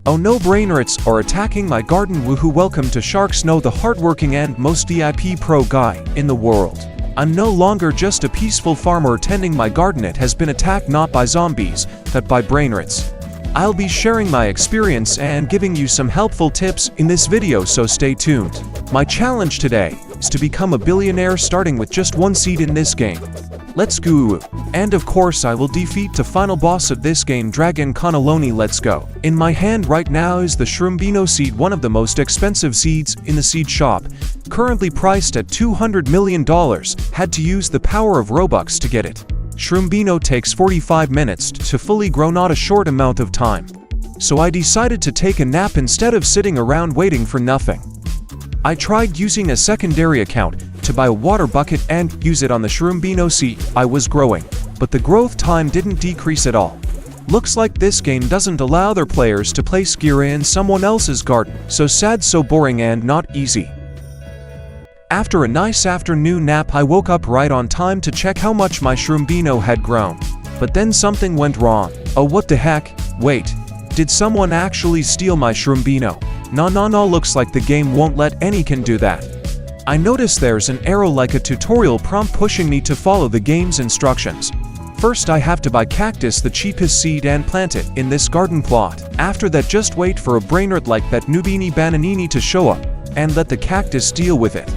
Oh no, brainrots are attacking my garden. Woohoo, welcome to Shark Snow, the hardworking and most VIP pro guy in the world. I'm no longer just a peaceful farmer tending my garden. It has been attacked not by zombies, but by brainrots. I'll be sharing my experience and giving you some helpful tips in this video, so stay tuned. My challenge today is to become a billionaire starting with just one seed in this game. Let's go. And of course I will defeat the final boss of this game, Dragon Cannelloni. Let's go. In my hand right now is the Shroombino Seed, one of the most expensive seeds in the seed shop, currently priced at $200 million. Had to use the power of Robux to get it. Shroombino takes 45 minutes to fully grow, not a short amount of time. So I decided to take a nap instead of sitting around waiting for nothing. I tried using a secondary account to buy a water bucket and use it on the Shroombino Seed I was growing, but the growth time didn't decrease at all. Looks like this game doesn't allow their players to place gear in someone else's garden. So sad, so boring, and not easy. After a nice afternoon nap, I woke up right on time to check how much my Shroombino had grown. But then something went wrong. Oh, what the heck? Wait, did someone actually steal my Shroombino? No, looks like the game won't let anyone do that. I notice there's an arrow like a tutorial prompt pushing me to follow the game's instructions. First I have to buy cactus, the cheapest seed, and plant it in this garden plot. After that, just wait for a brainrot like that Noobini Bananini to show up, and let the cactus deal with it.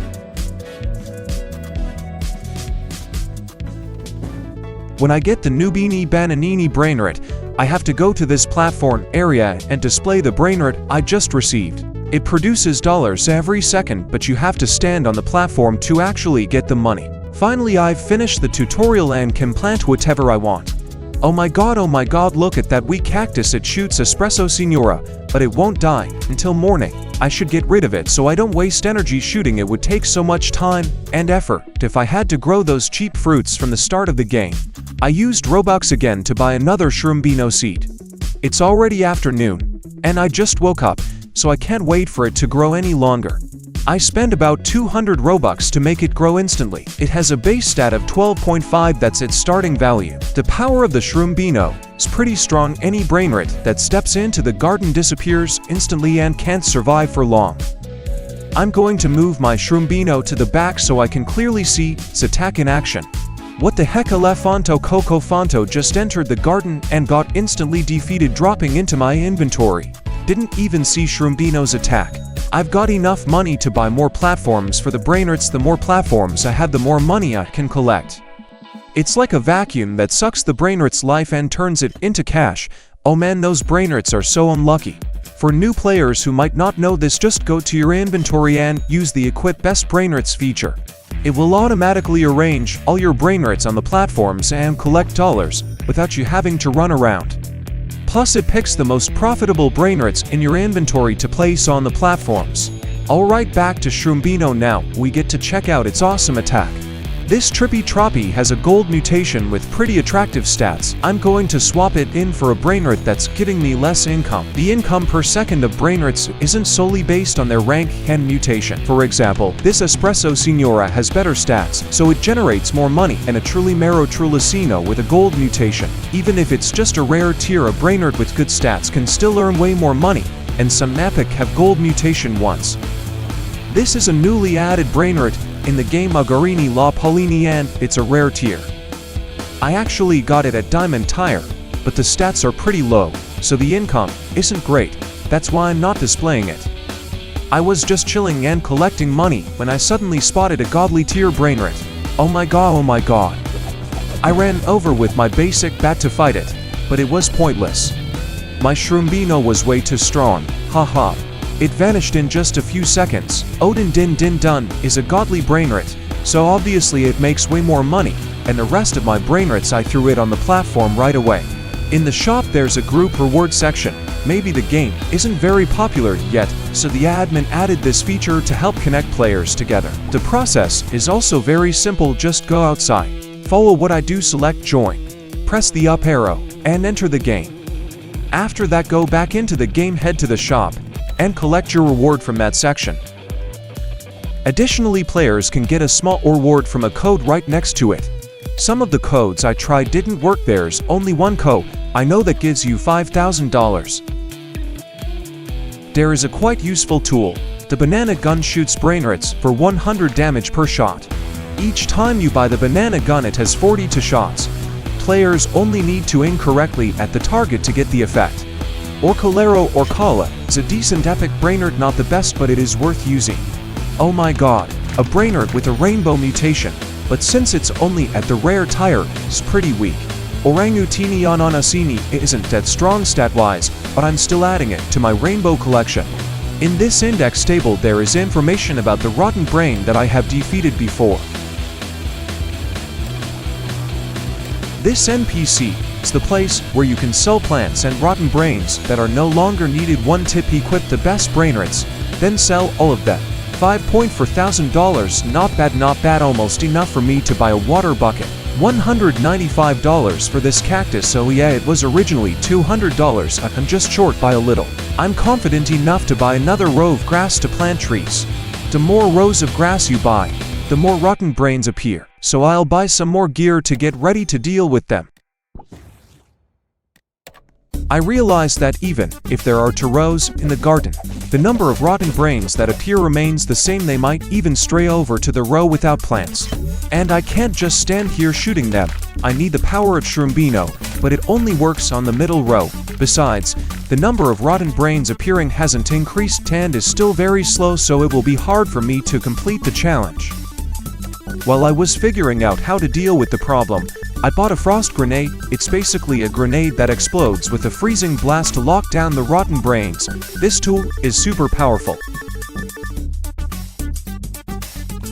When I get the Noobini Bananini brainrot, I have to go to this platform area and display the brainrot I just received. It produces dollars every second, but you have to stand on the platform to actually get the money. Finally, I've finished the tutorial and can plant whatever I want. Oh my god, look at that weak cactus. It shoots Espresso Signora, but it won't die until morning. I should get rid of it so I don't waste energy shooting. It would take so much time and effort if I had to grow those cheap fruits from the start of the game. I used Robux again to buy another Shroombino Seed. It's already afternoon, and I just woke up, so I can't wait for it to grow any longer. I spend about 200 Robux to make it grow instantly. It has a base stat of 12.5, that's its starting value. The power of the Shroombino is pretty strong. Any brainrot that steps into the garden disappears instantly and can't survive for long. I'm going to move my Shroombino to the back so I can clearly see its attack in action. What the heck, Elefanto Coco Fanto just entered the garden and got instantly defeated, dropping into my inventory. Didn't even see Shroombino's attack. I've got enough money to buy more platforms for the brainrots. The more platforms I have, the more money I can collect. It's like a vacuum that sucks the brainrot's life and turns it into cash. Oh man, those brainrots are so unlucky. For new players who might not know this, just go to your inventory and use the Equip Best Brainrots feature. It will automatically arrange all your brainrots on the platforms and collect dollars without you having to run around. Plus it picks the most profitable brainrots in your inventory to place on the platforms. Alright, back to Shroombino now. We get to check out its awesome attack. This Trippy Troppy has a gold mutation with pretty attractive stats. I'm going to swap it in for a brainrot that's giving me less income. The income per second of brainrots isn't solely based on their rank and mutation. For example, this Espresso Signora has better stats, so it generates more money, and a Trulimero Trulicino with a gold mutation. Even if it's just a rare tier, a brainrot with good stats can still earn way more money, and some epic have gold mutation once. This is a newly added brainrot in the game, Magarini La Paulini, and it's a rare tier. I actually got it at Diamond Tire, but the stats are pretty low, so the income isn't great. That's why I'm not displaying it. I was just chilling and collecting money when I suddenly spotted a godly tier brainrot. Oh my god. I ran over with my basic bat to fight it, but it was pointless. My Shroombino was way too strong, haha. It vanished in just a few seconds. Odin Din Din Dun is a godly brainrot, so obviously it makes way more money, and the rest of my brainrots I threw it on the platform right away. In the shop there's a group reward section. Maybe the game isn't very popular yet, so the admin added this feature to help connect players together. The process is also very simple. Just go outside, follow what I do, select join, press the up arrow, and enter the game. After that, go back into the game, head to the shop, and collect your reward from that section. Additionally, players can get a small reward from a code right next to it. Some of the codes I tried didn't work. There's only one code I know that gives you $5,000. there is a quite useful tool. The banana gun shoots brainrots for 100 damage per shot. Each time you buy the banana gun it has 42 shots. Players only need to aim correctly at the target to get the effect. Orcolero or Kala is a decent epic brainrot, not the best but it is worth using. Oh my god, a brainrot with a rainbow mutation, but since it's only at the rare tier, it's pretty weak. Orangutini Ananasini isn't that strong stat-wise, but I'm still adding it to my rainbow collection. In this index table there is information about the rotten brain that I have defeated before. This NPC is the place where you can sell plants and rotten brains that are no longer needed. One tip: equip the best brainrots, then sell all of them. 5 point for $1,000, not bad, almost enough for me to buy a water bucket. $195 for this cactus, so yeah, it was originally $200, I'm just short by a little. I'm confident enough to buy another row of grass to plant trees. The more rows of grass you buy, the more rotten brains appear, so I'll buy some more gear to get ready to deal with them. I realized that even if there are 2 rows in the garden, the number of rotten brains that appear remains the same. They might even stray over to the row without plants. And I can't just stand here shooting them. I need the power of Shroombino, but it only works on the middle row. Besides, the number of rotten brains appearing hasn't increased and is still very slow, so it will be hard for me to complete the challenge. While I was figuring out how to deal with the problem, I bought a frost grenade. It's basically a grenade that explodes with a freezing blast to lock down the rotten brains. This tool is super powerful.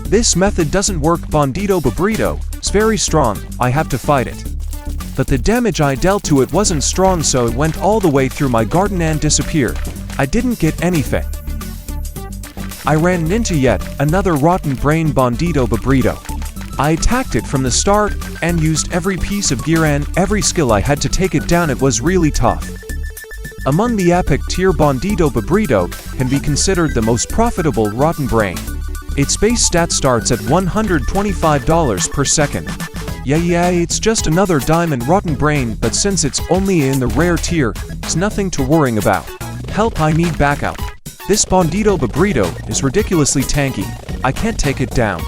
This method doesn't work. Bandito Babrito is very strong, I have to fight it. But the damage I dealt to it wasn't strong, so it went all the way through my garden and disappeared. I didn't get anything. I ran into yet another rotten brain, Bandito Babrito. I attacked it from the start and used every piece of gear and every skill I had to take it down. It was really tough. Among the epic tier, Bandito Babrito can be considered the most profitable rotten brain. Its base stat starts at $125 per second. Yeah, it's just another diamond rotten brain, but since it's only in the rare tier, it's nothing to worry about. Help, I need backup. This Bandito Babrito is ridiculously tanky. I can't take it down.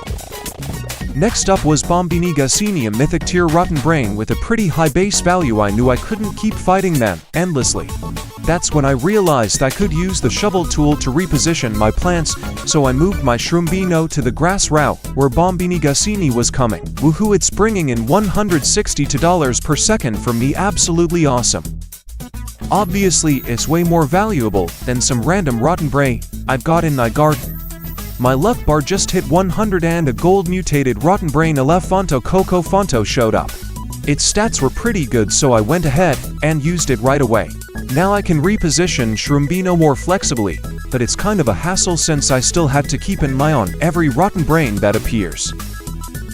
Next up was Bombini Gassini, a mythic tier rotten brain with a pretty high base value. I knew I couldn't keep fighting them endlessly. That's when I realized I could use the shovel tool to reposition my plants, so I moved my Shroombino to the grass route where Bombini Gassini was coming. Woohoo, it's bringing in $162 per second for me, absolutely awesome. Obviously, it's way more valuable than some random rotten brain I've got in my garden. My luck bar just hit 100 and a gold mutated rotten brain Elefanto Coco Fonto showed up. Its stats were pretty good, so I went ahead and used it right away. Now I can reposition Shroombino more flexibly, but it's kind of a hassle since I still had to keep an eye on every rotten brain that appears.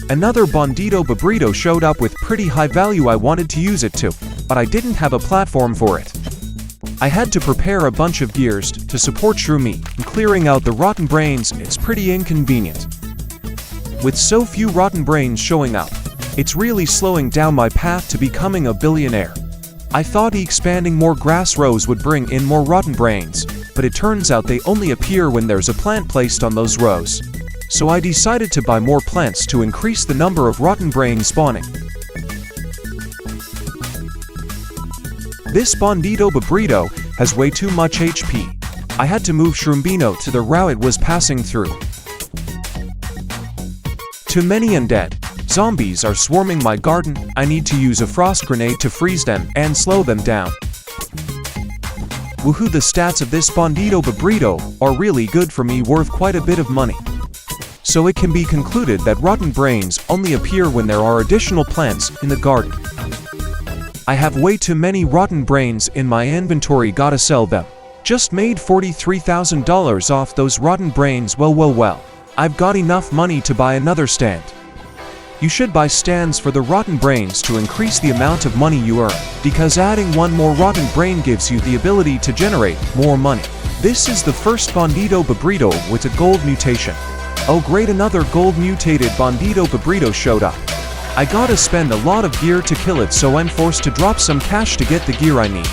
Another Bandito Babrito showed up with pretty high value. I wanted to use it too, but I didn't have a platform for it. I had to prepare a bunch of gears to support Shroomy, and clearing out the rotten brains is pretty inconvenient. With so few rotten brains showing up, it's really slowing down my path to becoming a billionaire. I thought expanding more grass rows would bring in more rotten brains, but it turns out they only appear when there's a plant placed on those rows. So I decided to buy more plants to increase the number of rotten brains spawning. This Bandito Babrito has way too much HP. I had to move Shroombino to the route it was passing through. Too many undead zombies are swarming my garden. I need to use a frost grenade to freeze them and slow them down. Woohoo, the stats of this Bandito Babrito are really good for me, worth quite a bit of money. So it can be concluded that rotten brains only appear when there are additional plants in the garden. I have way too many rotten brains in my inventory, gotta sell them. Just made $43,000 off those rotten brains. Well. I've got enough money to buy another stand. You should buy stands for the rotten brains to increase the amount of money you earn, because adding one more rotten brain gives you the ability to generate more money. This is the first Bandito Babrito with a gold mutation. Oh great, another gold mutated Bandito Babrito showed up. I gotta spend a lot of gear to kill it, so I'm forced to drop some cash to get the gear I need.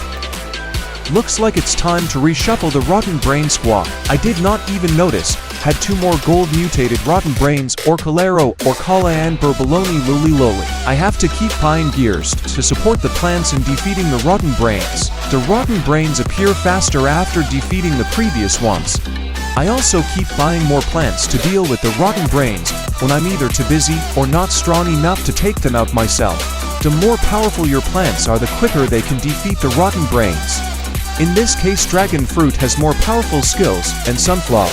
Looks like it's time to reshuffle the Rotten Brain squad. I did not even notice. Had 2 more gold mutated Rotten Brains, Orcolero, Orcala and Burbaloni Luli Loli. I have to keep buying gears to support the plants in defeating the Rotten Brains. The Rotten Brains appear faster after defeating the previous ones. I also keep buying more plants to deal with the Rotten Brains when I'm either too busy or not strong enough to take them out myself. The more powerful your plants are, the quicker they can defeat the Rotten Brains. In this case, Dragon Fruit has more powerful skills, and Sunflower.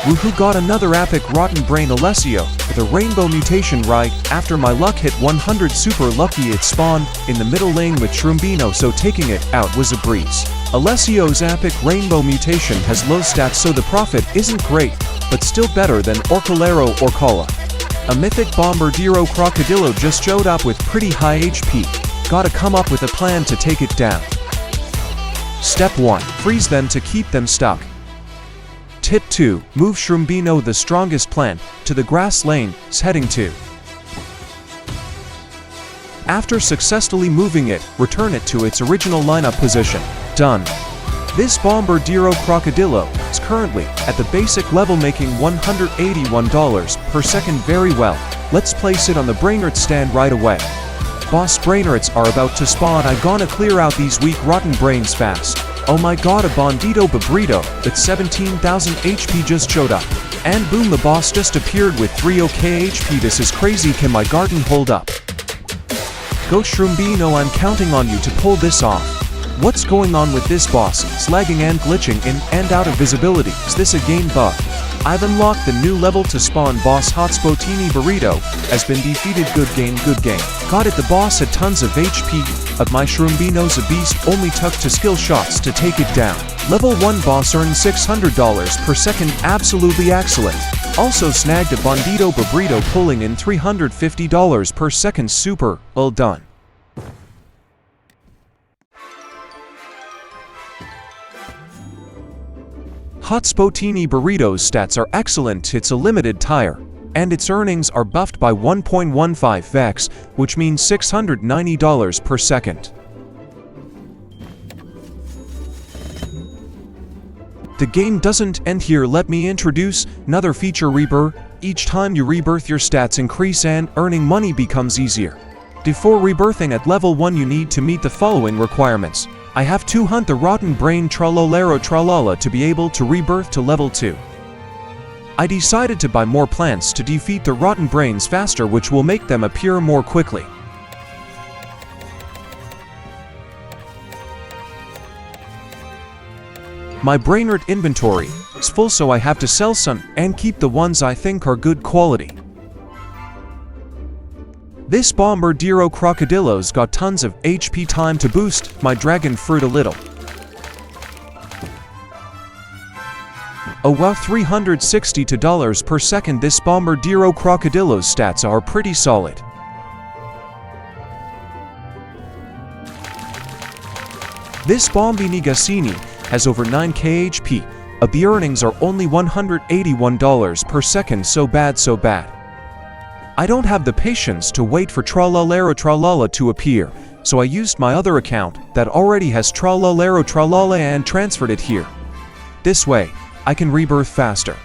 Woohoo, got another epic Rotten Brain Alessio with a rainbow mutation right after my luck hit 100. Super lucky it spawned in the middle lane with Shroombino, so taking it out was a breeze. Alessio's epic rainbow mutation has low stats, so the profit isn't great, but still better than Orcolero or Orcala. A mythic Bombardiro Crocodilo just showed up with pretty high HP. Gotta come up with a plan to take it down. Step 1. Freeze them to keep them stuck. Tip 2. Move Shroombino, the strongest plant, to the grass lane, heading to. After successfully moving it, return it to its original lineup position. Done. This Bombardiro Crocodilo is currently at the basic level, making $181 per second. Very well. Let's place it on the Brainrot stand right away. Boss Brainrots are about to spawn. I gonna clear out these weak Rotten Brains fast. Oh my god, a Bandito Babrito with 17,000 HP just showed up. And boom, the boss just appeared with 3OK HP. This is crazy. Can my garden hold up? Go Shroombino, I'm counting on you to pull this off. What's going on with this boss? It's lagging and glitching in and out of visibility. Is this a game bug? I've unlocked the new level to spawn boss. Hotspotini Burrito has been defeated. Good game, good game. Got it. The boss had tons of HP, but my Shroombino's a beast. Only took 2 skill shots to take it down. Level 1 boss earned $600 per second. Absolutely excellent. Also snagged a Bandito Babrito, pulling in $350 per second. Super, well done. Hotspotini Burrito's stats are excellent. It's a limited tire, and its earnings are buffed by 1.15x, which means $690 per second. The game doesn't end here. Let me introduce another feature, Rebirth. Each time you rebirth, your stats increase and earning money becomes easier. Before rebirthing at level 1, you need to meet the following requirements. I have to hunt the Rotten Brain Tralolero Tralala to be able to rebirth to level 2. I decided to buy more plants to defeat the Rotten Brains faster, which will make them appear more quickly. My Brainrot inventory is full, so I have to sell some and keep the ones I think are good quality. This Bombardiro Crocodilo's got tons of HP. Time to boost my Dragon Fruit a little. Oh wow, $362 per second. This Bombardiro Crocodilo's stats are pretty solid. This Bombini Gassini has over 9k HP, but the earnings are only $181 per second. So bad, so bad. I don't have the patience to wait for Tralalero Tralala to appear, so I used my other account that already has Tralalero Tralala and transferred it here. This way, I can rebirth faster.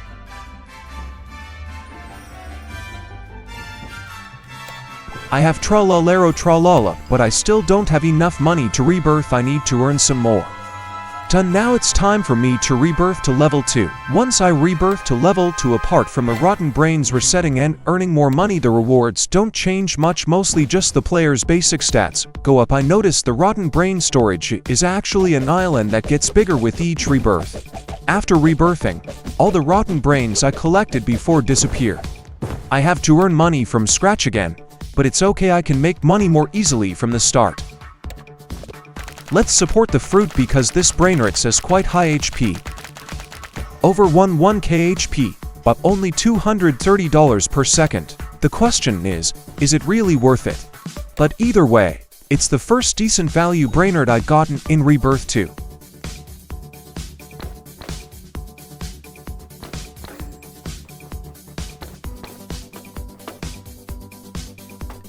I have Tralalero Tralala, but I still don't have enough money to rebirth. I need to earn some more. Done. Now it's time for me to rebirth to level 2. Once I rebirth to level 2, apart from the Rotten Brains resetting and earning more money, the rewards don't change much, mostly just the player's basic stats go up. I noticed the Rotten Brain storage is actually an island that gets bigger with each rebirth. After rebirthing, all the Rotten Brains I collected before disappear. I have to earn money from scratch again, but it's okay, I can make money more easily from the start. Let's support the fruit because this Brainrots has quite high HP. Over 1k HP, but only $230 per second. The question is it really worth it? But either way, it's the first decent value Brainrot I gotten in Rebirth 2.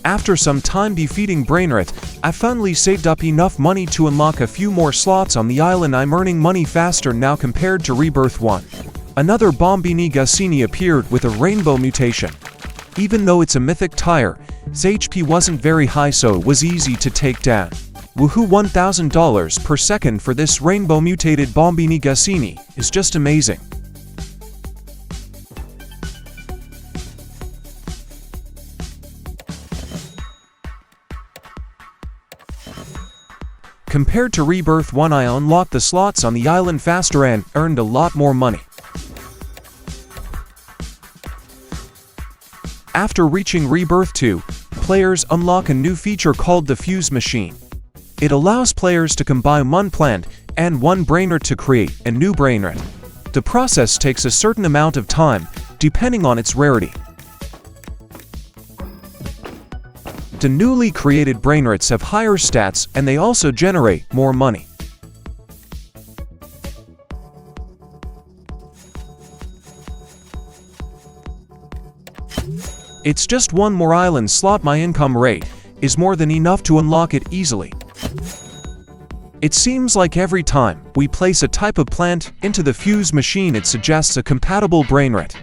After some time defeating Brainrot, I finally saved up enough money to unlock a few more slots on the island. I'm earning money faster now compared to Rebirth 1. Another Bombini Gassini appeared with a rainbow mutation. Even though it's a mythic tire, its HP wasn't very high, so it was easy to take down. Woohoo, $1,000 per second for this rainbow mutated Bombini Gassini is just amazing. Compared to Rebirth 1, I unlocked the slots on the island faster and earned a lot more money. After reaching Rebirth 2, players unlock a new feature called the Fuse Machine. It allows players to combine one plant and one brainrot to create a new brainrot. The process takes a certain amount of time, depending on its rarity. The newly created brainrots have higher stats and they also generate more money. It's just one more island slot. My income rate is more than enough to unlock it easily. It seems like every time we place a type of plant into the fuse machine, it suggests a compatible brainrot.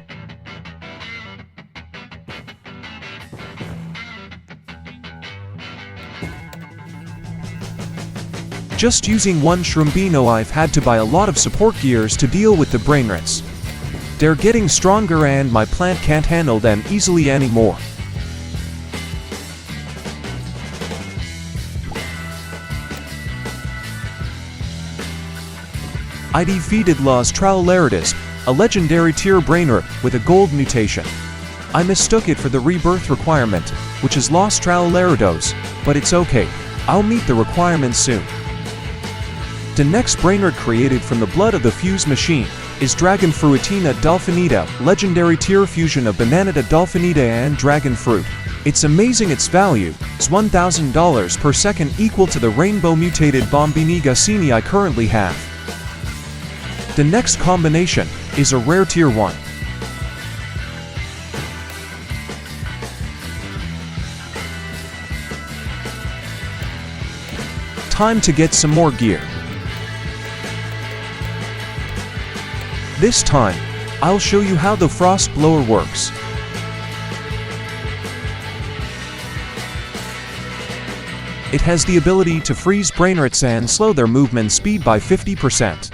Just using one Shroombino, I've had to buy a lot of support gears to deal with the brainrots. They're getting stronger and my plant can't handle them easily anymore. I defeated Las Traloleritas, a legendary tier brainrot with a gold mutation. I mistook it for the Rebirth requirement, which is Los Traloleritos, but it's okay, I'll meet the requirements soon. The next brainrot created from the blood of the fuse machine is Dragon Fruitina Delphinita, legendary tier fusion of Bananita Delphinita and Dragon Fruit. It's amazing, its value is $1,000 per second, equal to the rainbow mutated Bombini Gassini I currently have. The next combination is a rare tier 1. Time to get some more gear. This time, I'll show you how the frost blower works. It has the ability to freeze brainrots and slow their movement speed by 50%.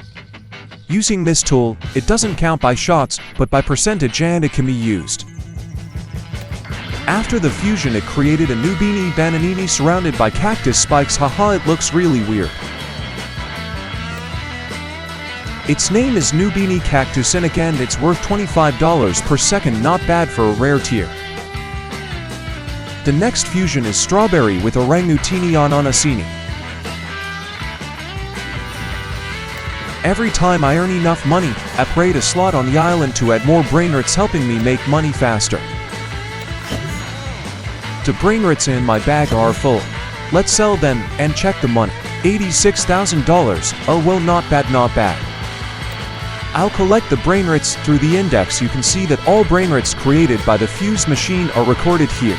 Using this tool, it doesn't count by shots, but by percentage, and it can be used. After the fusion, it created a Noobini Bananini surrounded by cactus spikes. Haha, it looks really weird. Its name is Noobini Cactusinic and it's worth $25 per second, not bad for a rare tier. The next fusion is Strawberry with Orangutini Ananasini. Every time I earn enough money, I create a slot on the island to add more brainrots, helping me make money faster. The brainrots in my bag are full. Let's sell them and check the money. $86,000, oh well, not bad, not bad. I'll collect the brainrots through the index. You can see that all brainrots created by the fuse machine are recorded here.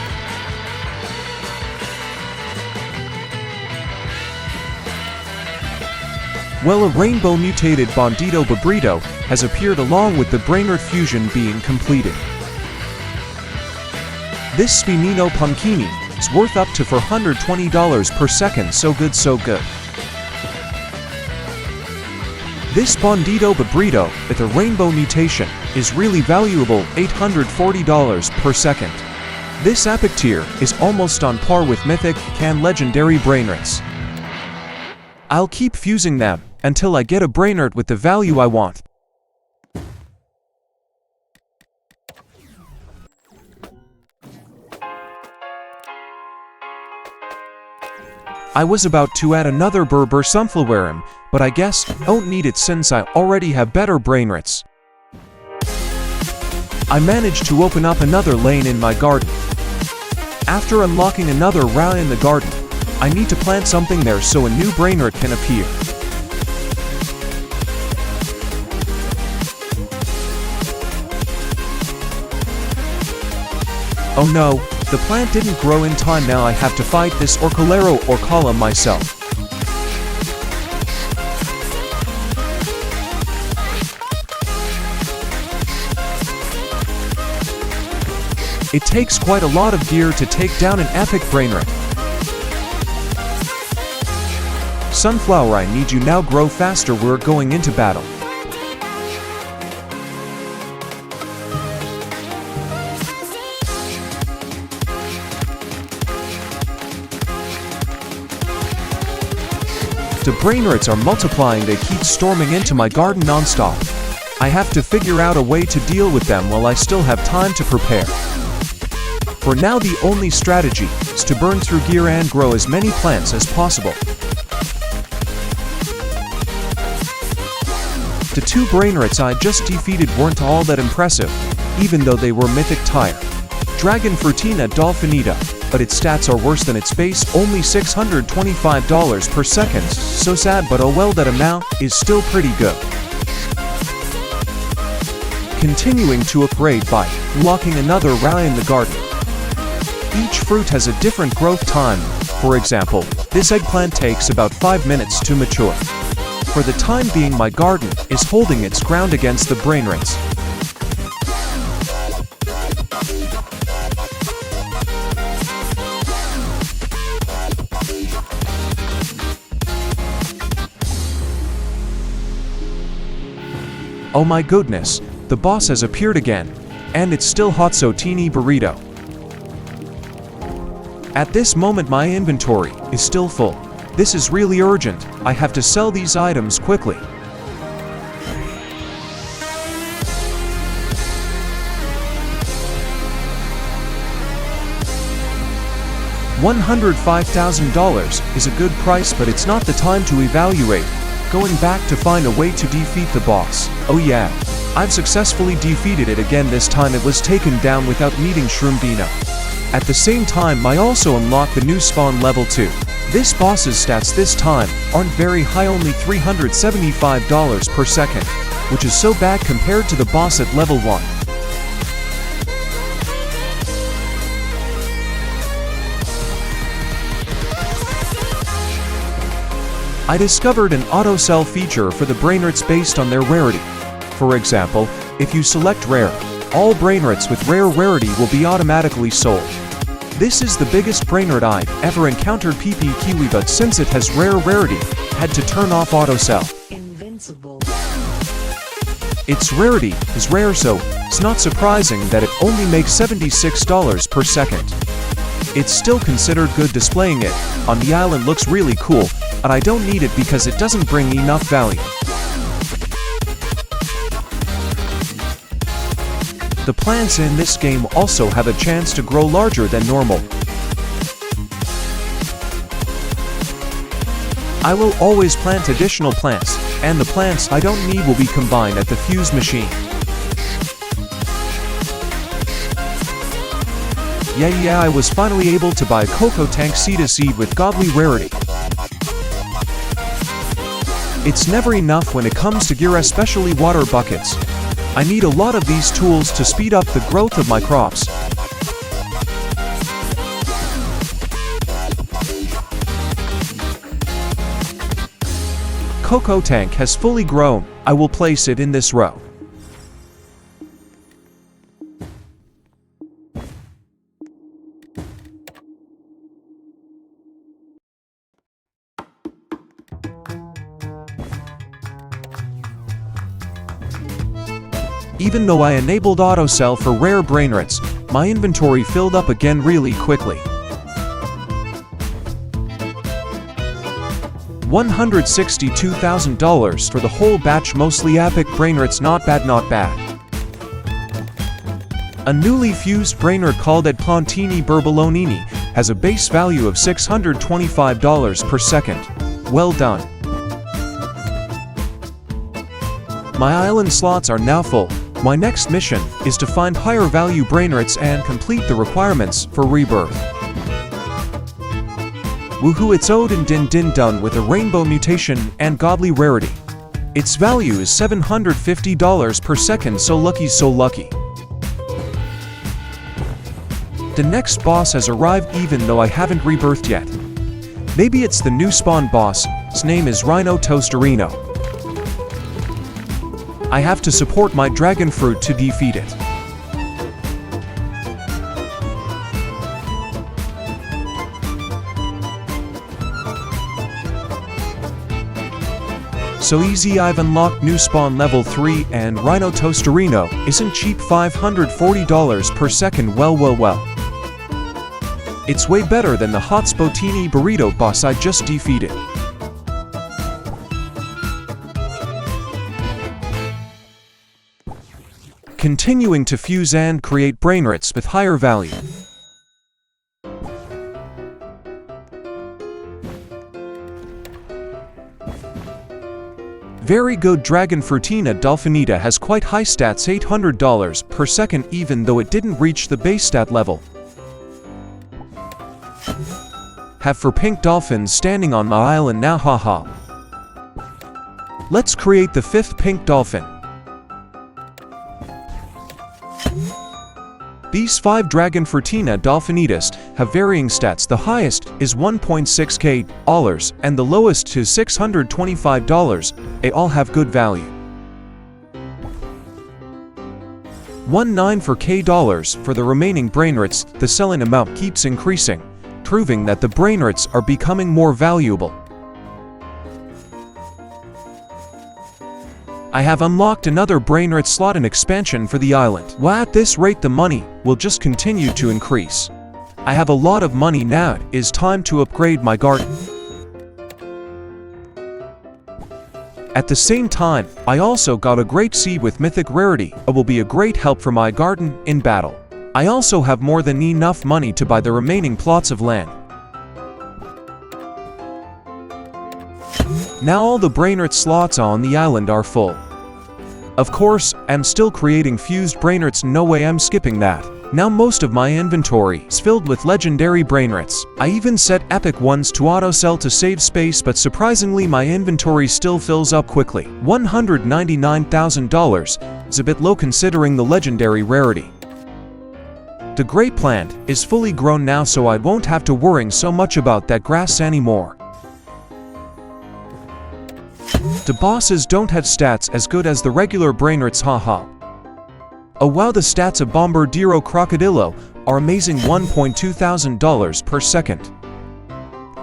Well, a rainbow mutated Bandito Babrito has appeared along with the brainrot fusion being completed. This Shroombino Punkini is worth up to $420 per second, so good, so good. This Bandito Babrito with a rainbow mutation is really valuable, $840 per second. This epic tier is almost on par with mythic and legendary brainrots. I'll keep fusing them until I get a brainrot with the value I want. I was about to add another Berber Sunflowerum, but I guess I don't need it since I already have better brainrots. I managed to open up another lane in my garden. After unlocking another route in the garden, I need to plant something there so a new brainrot can appear. Oh no, the plant didn't grow in time, now I have to fight this Orcolero or Kala myself. It takes quite a lot of gear to take down an epic brainrot. Sunflower, I need you now, grow faster, we're going into battle. The brainrots are multiplying, they keep storming into my garden non-stop. I have to figure out a way to deal with them while I still have time to prepare. For now, the only strategy is to burn through gear and grow as many plants as possible. The two brainrots I just defeated weren't all that impressive, even though they were mythic tier. Dragon Frutina Dolphinita, but its stats are worse than its base, only $625 per second, so sad, but oh well, that amount is still pretty good. Continuing to upgrade by unlocking another rally in the garden. Each fruit has a different growth time. For example, this eggplant takes about 5 minutes to mature. For the time being, my garden is holding its ground against the brainrots. Oh my goodness, the boss has appeared again, and it's still hot, so teeny burrito. At this moment my inventory is still full. This is really urgent, I have to sell these items quickly. $105,000 is a good price, but it's not the time to evaluate. Going back to find a way to defeat the boss. Oh yeah, I've successfully defeated it again. This time it was taken down without meeting Shroombino. At the same time, I also unlocked the new spawn level 2. This boss's stats this time aren't very high, only $375 per second, which is so bad compared to the boss at level 1. I discovered an auto-sell feature for the brainrots based on their rarity. For example, if you select rare, all brainrots with rare rarity will be automatically sold. This is the biggest brainrot I've ever encountered, PP Kiwi, but since it has rare rarity, had to turn off auto-sell. Invincible. Its rarity is rare, so it's not surprising that it only makes $76 per second. It's still considered good. Displaying it on the island looks really cool, but I don't need it because it doesn't bring enough value. The plants in this game also have a chance to grow larger than normal. I will always plant additional plants, and the plants I don't need will be combined at the fuse machine. Yeah, I was finally able to buy Cocoa Tank Seed with godly rarity. It's never enough when it comes to gear, especially water buckets. I need a lot of these tools to speed up the growth of my crops. Cocoa Tank has fully grown. I will place it in this row. Even though I enabled auto-sell for rare brainrots, my inventory filled up again really quickly. $162,000 for the whole batch, mostly epic brainrots. Not bad, not bad. A newly fused brainrot called Edplantini Burbalonini has a base value of $625 per second. Well done. My island slots are now full. My next mission is to find higher value brainrots and complete the requirements for Rebirth. Woohoo, it's Odin Din done with a rainbow mutation and godly rarity. Its value is $750 per second, so lucky, so lucky. The next boss has arrived even though I haven't rebirthed yet. Maybe it's the new spawn boss. His name is Shroombino. I have to support my dragon fruit to defeat it. So easy, I've unlocked new spawn level 3 and Shroombino isn't cheap, $540 per second, well. It's way better than the hot spotini burrito boss I just defeated. Continuing to fuse and create brainrots with higher value. Very good. Dragon Frutina Dolphinita has quite high stats, $800 per second, even though it didn't reach the base stat level. Have for pink dolphins standing on my island now, haha. Let's create the 5th pink dolphin. These 5 Dragon Frutina Dolphinitas have varying stats. The highest is $1.6k and the lowest is $625. They all have good value. 19 for K dollars for the remaining brainrots. The selling amount keeps increasing, proving that the brainrots are becoming more valuable. I have unlocked another brainrot slot and expansion for the island. Well, at this rate the money will just continue to increase. I have a lot of money now. It is time to upgrade my garden. At the same time, I also got a great seed with mythic rarity. It will be a great help for my garden in battle. I also have more than enough money to buy the remaining plots of land. Now all the brainrot slots on the island are full. Of course, I'm still creating fused brainrots, no way I'm skipping that. Now most of my inventory is filled with legendary brainrots. I even set epic ones to auto-sell to save space, but surprisingly my inventory still fills up quickly. $199,000 is a bit low considering the legendary rarity. The grape plant is fully grown now, so I won't have to worry so much about that grass anymore. The bosses don't have stats as good as the regular brainrots, haha. Oh wow, the stats of Bombardiro Crocodilo are amazing, $1,200 per second.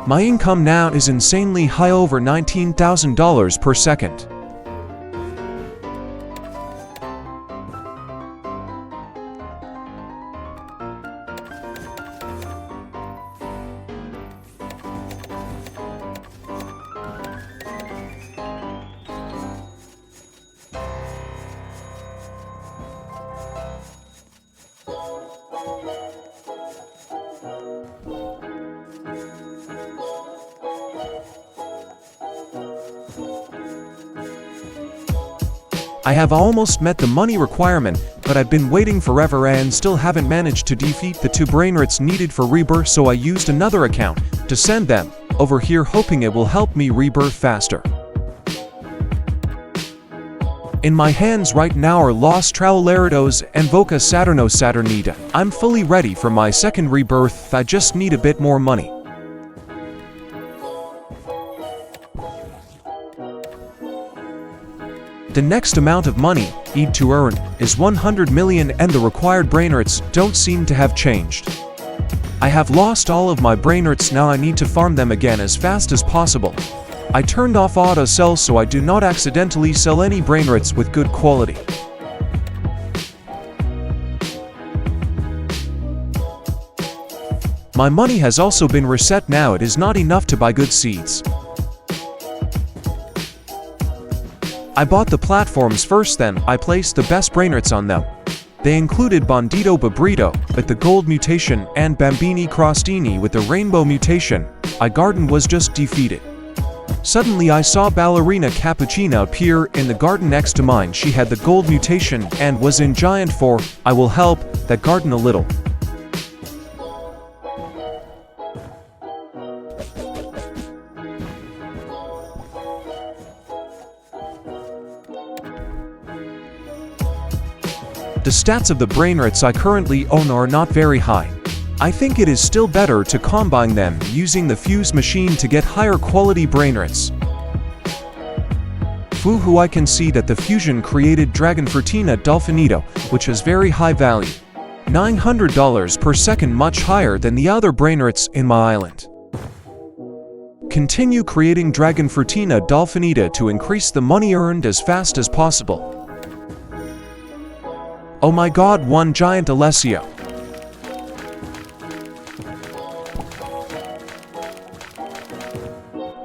My income now is insanely high, over $19,000 per second. I have almost met the money requirement, but I've been waiting forever and still haven't managed to defeat the 2 brainrots needed for rebirth, so I used another account to send them over here, hoping it will help me rebirth faster. In my hands right now are Los Trauleritos and Voca Saturnita. I'm fully ready for my second rebirth, I just need a bit more money. The next amount of money need to earn is 100 million, and the required brainrots don't seem to have changed. I have lost all of my brainrots, now I need to farm them again as fast as possible. I turned off auto sell so I do not accidentally sell any brainrots with good quality. My money has also been reset now, it is not enough to buy good seeds. I bought the platforms first, then I placed the best brainrots on them. They included Bandito Babrito with the gold mutation and Bambini Crostini with the rainbow mutation. My garden was just defeated. Suddenly I saw Ballerina Cappuccina appear in the garden next to mine. She had the gold mutation and was in giant form. I will help that garden a little. The stats of the brainrots I currently own are not very high. I think it is still better to combine them using the fuse machine to get higher quality brainrots. Woohoo, I can see that the fusion created Dragonfortina Dolfinito, which has very high value. $900 per second, much higher than the other brainrots in my island. Continue creating Dragonfortina Dolfinita to increase the money earned as fast as possible. Oh my god, one giant Alessio.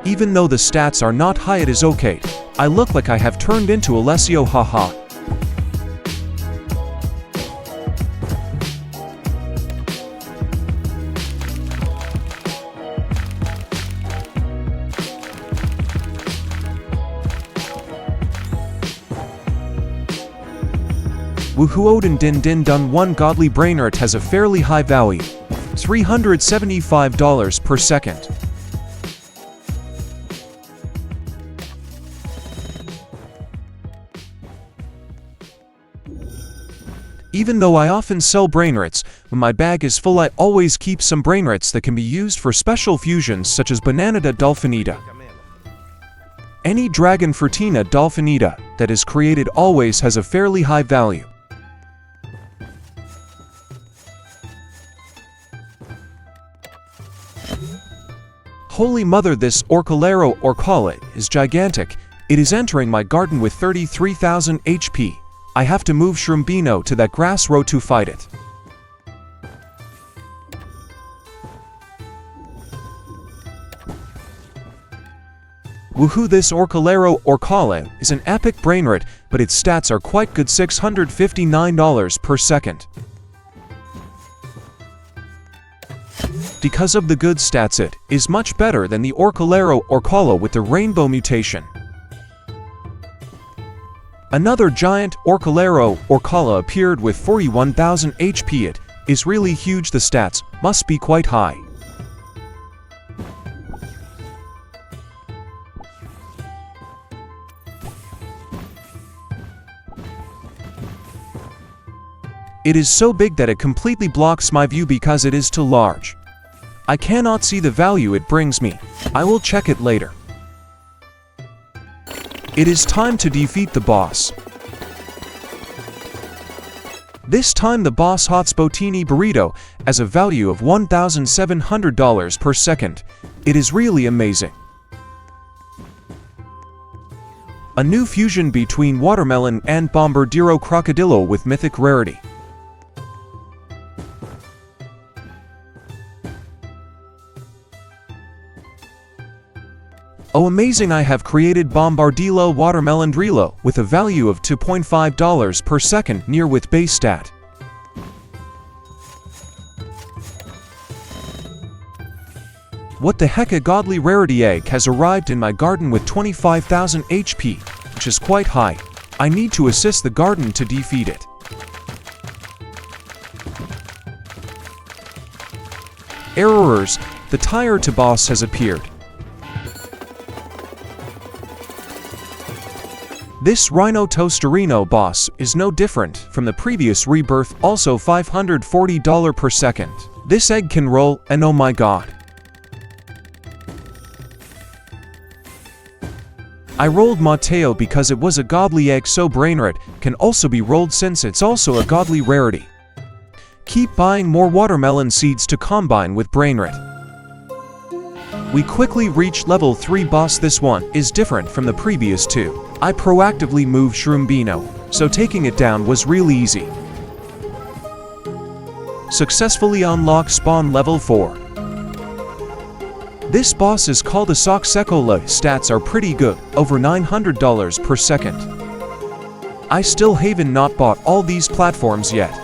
Even though the stats are not high, it is okay. I look like I have turned into Alessio, haha. Woohoo, Odin Din Din Dun. One godly brainrot has a fairly high value. $375 per second. Even though I often sell brainrots, when my bag is full I always keep some brainrots that can be used for special fusions such as Bananita Dolfinita. Any Dragonfortina Dolfinita that is created always has a fairly high value. Holy mother, this Orcolero Orcala is gigantic. It is entering my garden with 33,000 HP. I have to move Shroombino to that grass row to fight it. Woohoo, this Orcolero Orcala is an epic brainrot, but its stats are quite good, $659 per second. Because of the good stats, it is much better than the Orcolero Orcala with the rainbow mutation. Another giant Orcolero Orcala appeared with 41,000 HP. It is really huge. The stats must be quite high. It is so big that it completely blocks my view because it is too large. I cannot see the value it brings me. I will check it later. It is time to defeat the boss. This time the boss Hotspotini Burrito has a value of $1,700 per second. It is really amazing. A new fusion between Watermelon and Bombardiro Crocodilo with mythic rarity. Oh amazing, I have created Bombardilo Watermelon Drilo with a value of $2.5 per second, near with base stat. What the heck, a godly rarity egg has arrived in my garden with 25,000 HP, which is quite high. I need to assist the garden to defeat it. Errors, the tire to boss has appeared. This Rhino Toasterino boss is no different from the previous Rebirth, also $540 per second. This egg can roll, and oh my god. I rolled Mateo because it was a godly egg, so brainrot can also be rolled since it's also a godly rarity. Keep buying more watermelon seeds to combine with brainrot. We quickly reached level 3 boss. This one is different from the previous two. I proactively moved Shroombino, so taking it down was really easy. Successfully unlocked spawn level 4. This boss is called a Soxecola. Stats are pretty good, over $900 per second. I still haven't not bought all these platforms yet.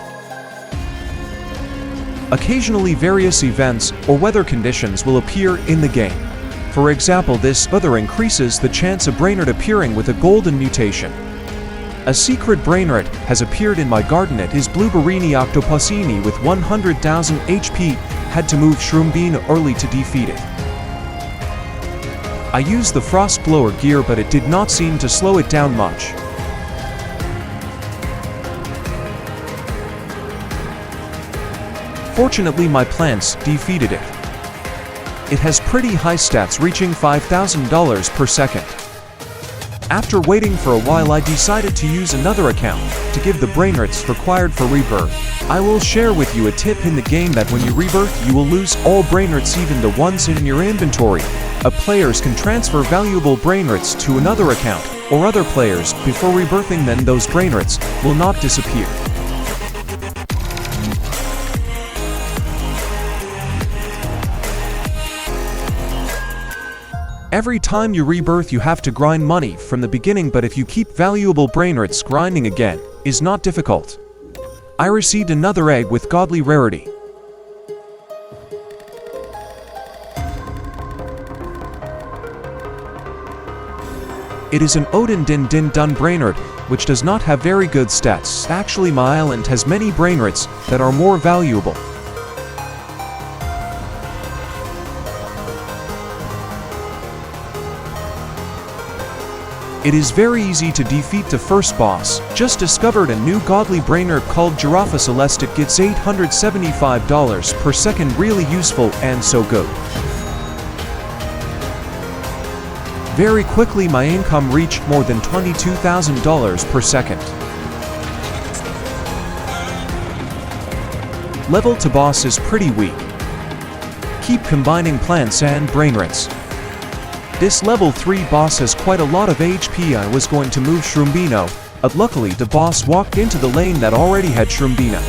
Occasionally various events or weather conditions will appear in the game. For example, this weather increases the chance of brainrot appearing with a golden mutation. A secret brainrot has appeared in my garden. It is Blueberrini Octopusini with 100,000 HP. Had to move Shroombino early to defeat it. I used the frost blower gear, but it did not seem to slow it down much. Unfortunately, my plants defeated it. It has pretty high stats, reaching $5,000 per second. After waiting for a while, I decided to use another account to give the brainrots required for rebirth. I will share with you a tip in the game that when you rebirth, you will lose all brainrots, even the ones in your inventory. Players can transfer valuable brainrots to another account or other players before rebirthing, then those brainrots will not disappear. Every time you rebirth, you have to grind money from the beginning, but if you keep valuable brainrots, grinding again is not difficult. I received another egg with godly rarity. It is an Odin Din Din Dun brainrot, which does not have very good stats. Actually, my island has many brainrots that are more valuable. It is very easy to defeat the first boss. Just discovered a new godly brainrot called Giraffa Celeste. It gets $875 per second, really useful and so good. Very quickly my income reached more than $22,000 per second. Level to boss is pretty weak. Keep combining plants and brainrots. This level 3 boss has quite a lot of HP. I was going to move Shroombino, but luckily the boss walked into the lane that already had Shroombino.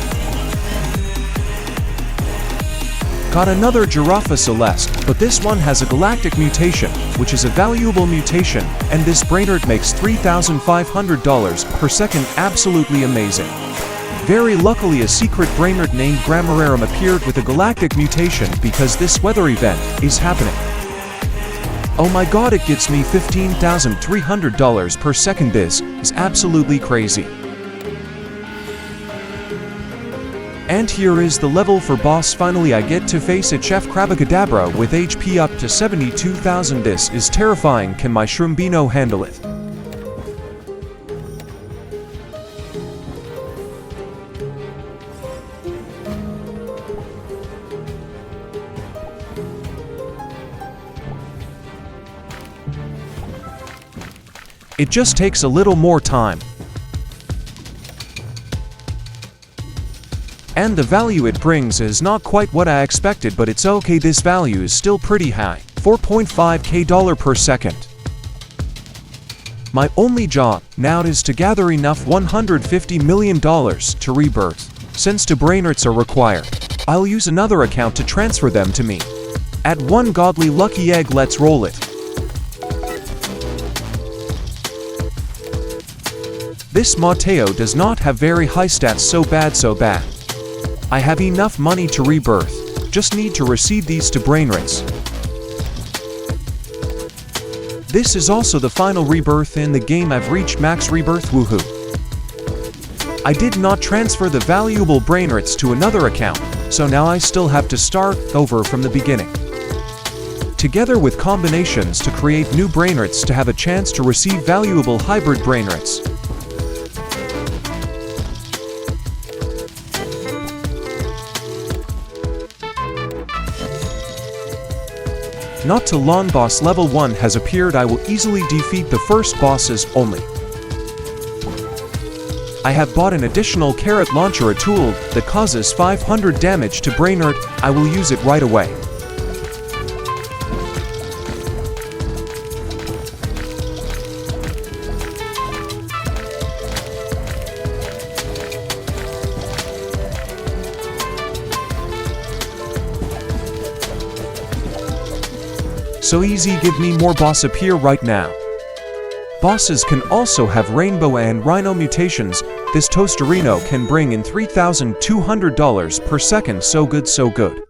Got another Giraffa Celeste, but this one has a galactic mutation, which is a valuable mutation, and this brainrot makes $3,500 per second, absolutely amazing. Very luckily a secret brainrot named Grammararum appeared with a galactic mutation because this weather event is happening. Oh my god, it gets me $15,300 per second. This is absolutely crazy. And here is the level for boss. Finally I get to face a Chef Crabacadabra with HP up to 72,000. This is terrifying. Can my Shroombino handle it? It just takes a little more time. And the value it brings is not quite what I expected, but it's okay. This value is still pretty high, $4.5K per second. My only job now is to gather enough $150 million to rebirth. Since the brainrots are required, I'll use another account to transfer them to me. At one godly lucky egg, let's roll it. This Mateo does not have very high stats. So bad. I have enough money to rebirth. Just need to receive these to brainrots. This is also the final rebirth in the game. I've reached max rebirth, woohoo. I did not transfer the valuable brainrots to another account, so now I still have to start over from the beginning. Together with combinations to create new brainrots to have a chance to receive valuable hybrid brainrots. Not too long, boss level 1 has appeared. I will easily defeat the first bosses only. I have bought an additional carrot launcher, a tool that causes 500 damage to brainrot. I will use it right away. So easy, give me more boss appear right now. Bosses can also have rainbow and rhino mutations. This Toasterino can bring in $3,200 per second. So good.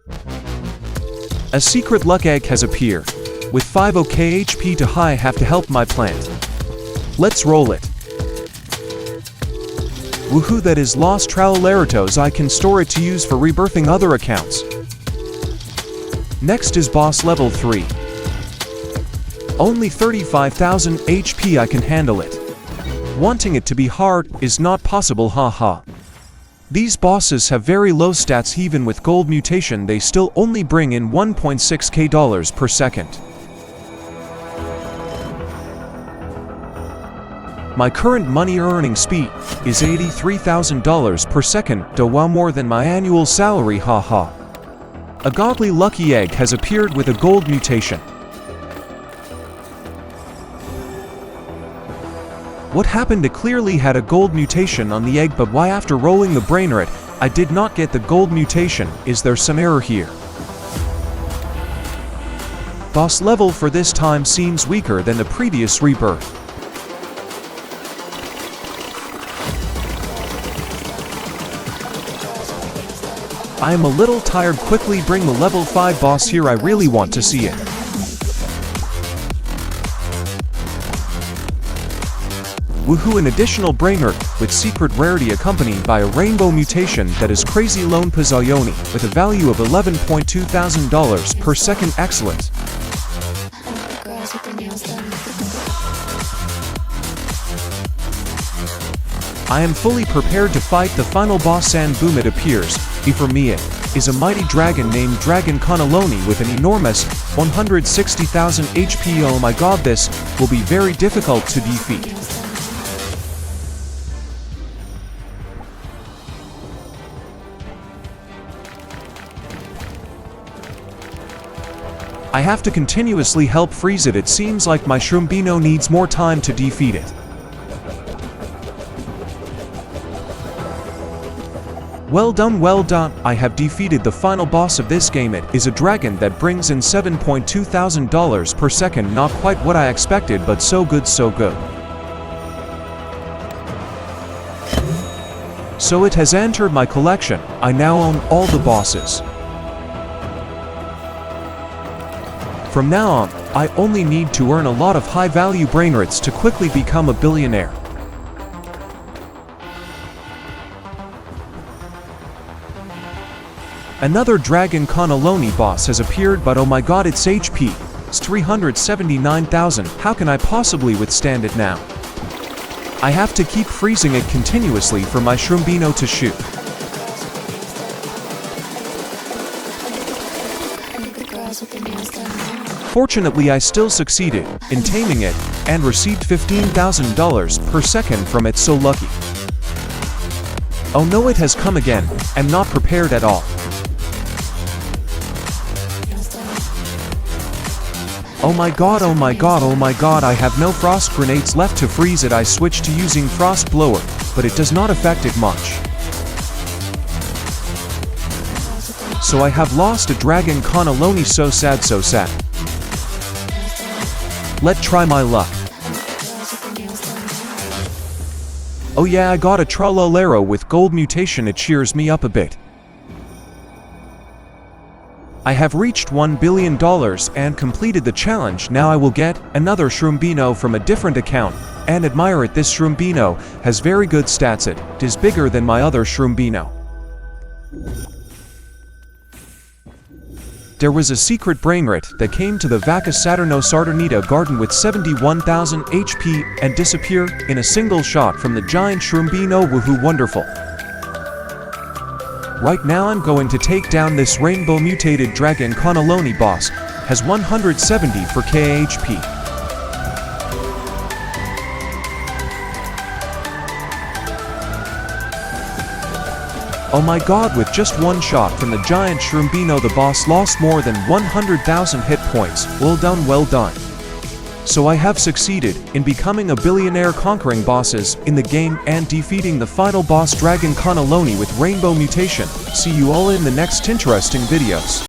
A secret luck egg has appeared. With 5k HP to high, have to help my plant. Let's roll it. Woohoo, that is Los Traloleritos. I can store it to use for rebirthing other accounts. Next is boss level 3. Only 35,000 HP, I can handle it. Wanting it to be hard is not possible, haha. These bosses have very low stats. Even with gold mutation, they still only bring in 1.6k dollars per second. My current money earning speed is $83,000 per second, wow, more than my annual salary, haha. A godly lucky egg has appeared with a gold mutation. What happened? It clearly had a gold mutation on the egg, but why after rolling the brainrot, I did not get the gold mutation? Is there some error here? Boss level for this time seems weaker than the previous rebirth. I am a little tired. Quickly bring the level 5 boss here. I really want to see it. Woohoo, an additional brainrot with secret rarity accompanied by a rainbow mutation that is crazy lone Pizzaioni with a value of $11,200 per second. Excellent. I am fully prepared to fight the final boss, and boom, it appears. For me it is a mighty dragon named Dragon Cannelloni with an enormous 160,000 HP. Oh my god, this will be very difficult to defeat. I have to continuously help freeze it. It seems like my Shroombino needs more time to defeat it. Well done, well done. I have defeated the final boss of this game. It is a dragon that brings in $7,200 per second. Not quite what I expected, but so good, so good. So it has entered my collection. I now own all the bosses. From now on, I only need to earn a lot of high-value brainrots to quickly become a billionaire. Another Dragon Cannelloni boss has appeared, but oh my god, its HP is 379,000. How can I possibly withstand it now? I have to keep freezing it continuously for my Shroombino to shoot. Fortunately, I still succeeded in taming it and received $15,000 per second from it. So lucky. Oh no, it has come again. I'm not prepared at all. Oh my god, oh my god, oh my god, I have no frost grenades left to freeze it. I switched to using frost blower, but it does not affect it much. So I have lost a Dragon Cannelloni. So sad, so sad. Let's try my luck. Oh yeah, I got a Trollolero with gold mutation. It cheers me up a bit. I have reached $1 billion and completed the challenge. Now I will get another Shroombino from a different account and admire it. This Shroombino has very good stats. It is bigger than my other Shroombino. There was a secret brainrot that came to the Vaca Saturnita garden with 71,000 HP and disappear in a single shot from the giant Shroombino. Woohoo, wonderful. Right now I'm going to take down this rainbow mutated Dragon Cannelloni boss. Has 170 for KHP. Oh my god, with just one shot from the giant Shroombino, the boss lost more than 100,000 hit points. Well done, well done. So I have succeeded in becoming a billionaire, conquering bosses in the game and defeating the final boss Dragon Cannelloni with rainbow mutation. See you all in the next interesting videos.